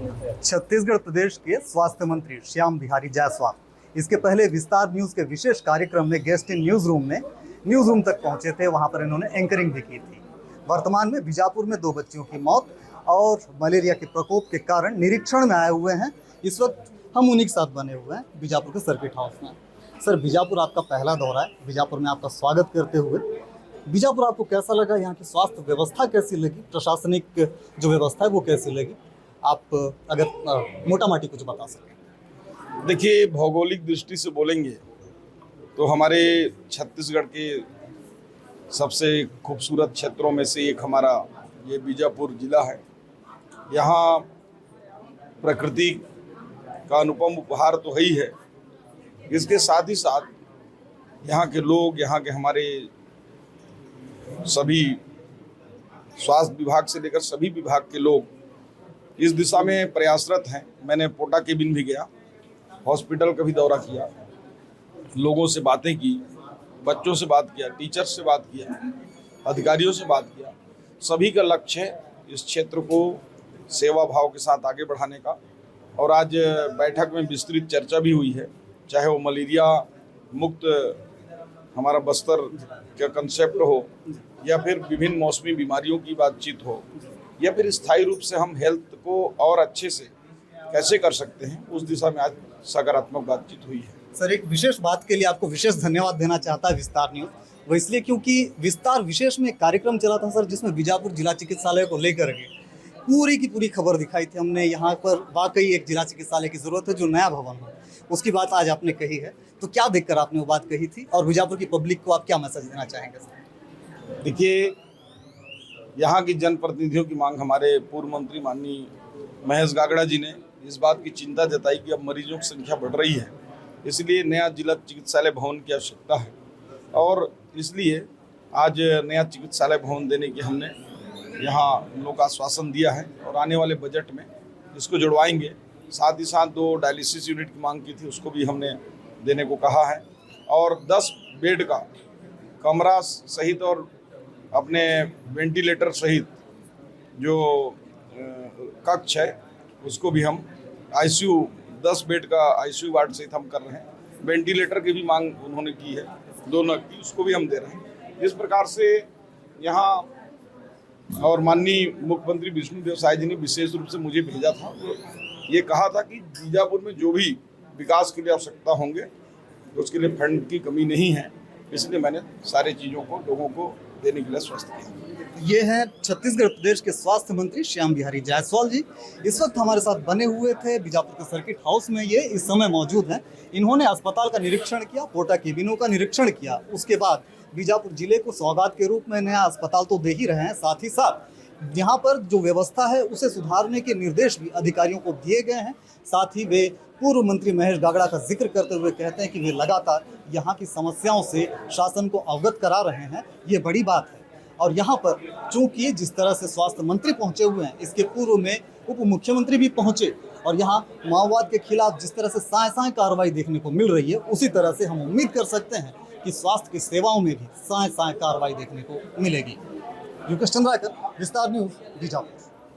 छत्तीसगढ़ प्रदेश के स्वास्थ्य मंत्री श्याम बिहारी जायसवाल इसके पहले विस्तार न्यूज के विशेष कार्यक्रम में गेस्ट इन न्यूज रूम तक पहुंचे थे। वहां पर इन्होंने एंकरिंग भी की थी। वर्तमान में बीजापुर में 2 बच्चियों की मौत और मलेरिया के प्रकोप के कारण निरीक्षण में आए हुए हैं। इस वक्त हम उन्हीं के साथ बने हुए हैं बीजापुर के सर्किट हाउस में। सर, बीजापुर आपका पहला दौरा है, बीजापुर में आपका स्वागत करते हुए बीजापुर आपको कैसा लगा? यहाँ की स्वास्थ्य व्यवस्था कैसी लगी? प्रशासनिक जो व्यवस्था है वो कैसी लगी? आप अगर मोटा माटी कुछ बता सकें। देखिए, भौगोलिक दृष्टि से बोलेंगे तो हमारे छत्तीसगढ़ के सबसे खूबसूरत क्षेत्रों में से एक हमारा ये बीजापुर जिला है। यहाँ प्रकृति का अनुपम उपहार तो है ही है, इसके साथ ही साथ यहाँ के लोग, यहाँ के हमारे सभी स्वास्थ्य विभाग से लेकर सभी विभाग के लोग इस दिशा में प्रयासरत हैं। मैंने पोटा केबिन भी गया, हॉस्पिटल का भी दौरा किया, लोगों से बातें की, बच्चों से बात किया, टीचर्स से बात किया, अधिकारियों से बात किया। सभी का लक्ष्य है इस क्षेत्र को सेवा भाव के साथ आगे बढ़ाने का। और आज बैठक में विस्तृत चर्चा भी हुई है, चाहे वो मलेरिया मुक्त हमारा बस्तर का कंसेप्ट हो, या फिर विभिन्न मौसमी बीमारियों की बातचीत हो, या फिर स्थायी रूप से हम हेल्थ को और अच्छे से कैसे कर सकते हैं, उस दिशा में आज सकारात्मक बातचीत हुई है। सर, एक विशेष बात के लिए आपको विशेष धन्यवाद देना चाहता है विस्तार न्यूज। वो इसलिए क्योंकि विस्तार विशेष में एक कार्यक्रम चला था सर, जिसमें बीजापुर जिला चिकित्सालय को लेकर के पूरी की पूरी खबर दिखाई थी हमने। यहाँ पर वाकई एक जिला चिकित्सालय की जरूरत है जो नया भवन हो, उसकी बात आज आपने कही है। तो क्या देखकर आपने वो बात कही थी और बीजापुर की पब्लिक को आप क्या मैसेज देना चाहेंगे सर? देखिए, यहाँ की जनप्रतिनिधियों की मांग हमारे पूर्व मंत्री माननीय महेश गागड़ा जी ने इस बात की चिंता जताई कि अब मरीजों की संख्या बढ़ रही है, इसलिए नया जिला चिकित्सालय भवन की आवश्यकता है। और इसलिए आज नया चिकित्सालय भवन देने की हमने यहाँ लोगों का आश्वासन दिया है और आने वाले बजट में इसको जुड़वाएंगे। साथ ही साथ 2 डायलिसिस यूनिट की मांग की थी, उसको भी हमने देने को कहा है। और 10 बेड का कमरा सहित और अपने वेंटिलेटर सहित जो कक्ष है उसको भी हम आईसीयू 10 बेड का आईसीयू वार्ड सहित हम कर रहे हैं। वेंटिलेटर की भी मांग उन्होंने की है, 2 नग की, उसको भी हम दे रहे हैं। इस प्रकार से यहाँ और माननीय मुख्यमंत्री विष्णुदेव साय जी ने विशेष रूप से मुझे भेजा था, ये कहा था कि बीजापुर में जो भी विकास के लिए आवश्यकता होंगे उसके लिए फंड की कमी नहीं है, इसलिए मैंने सारी चीज़ों को लोगों को देने के लिए स्वस्थ किया। ये हैं छत्तीसगढ़ प्रदेश के स्वास्थ्य मंत्री श्याम बिहारी जायसवाल जी। इस वक्त हमारे साथ बने हुए थे बीजापुर के सर्किट हाउस में, ये इस समय मौजूद हैं। इन्होंने अस्पताल का निरीक्षण किया, पोटा केबिनों का निरीक्षण किया, उसके बाद बीजापुर जिले को सौगात के रूप में नया अस्पताल तो दे ही रहे हैं, साथ ही साथ यहाँ पर जो व्यवस्था है उसे सुधारने के निर्देश भी अधिकारियों को दिए गए हैं। साथ ही वे पूर्व मंत्री महेश गागड़ा का जिक्र करते हुए कहते हैं कि वे लगातार यहाँ की समस्याओं से शासन को अवगत करा रहे हैं, ये बड़ी बात है। और यहाँ पर चूंकि जिस तरह से स्वास्थ्य मंत्री पहुँचे हुए हैं, इसके पूर्व में उप मुख्यमंत्री भी पहुँचे, और यहाँ माओवाद के खिलाफ जिस तरह से साए कार्रवाई देखने को मिल रही है, उसी तरह से हम उम्मीद कर सकते हैं कि स्वास्थ्य की सेवाओं में भी साए कार्रवाई देखने को मिलेगी। युकेश चंद्राकर, विस्तार न्यूज, बीजापुर।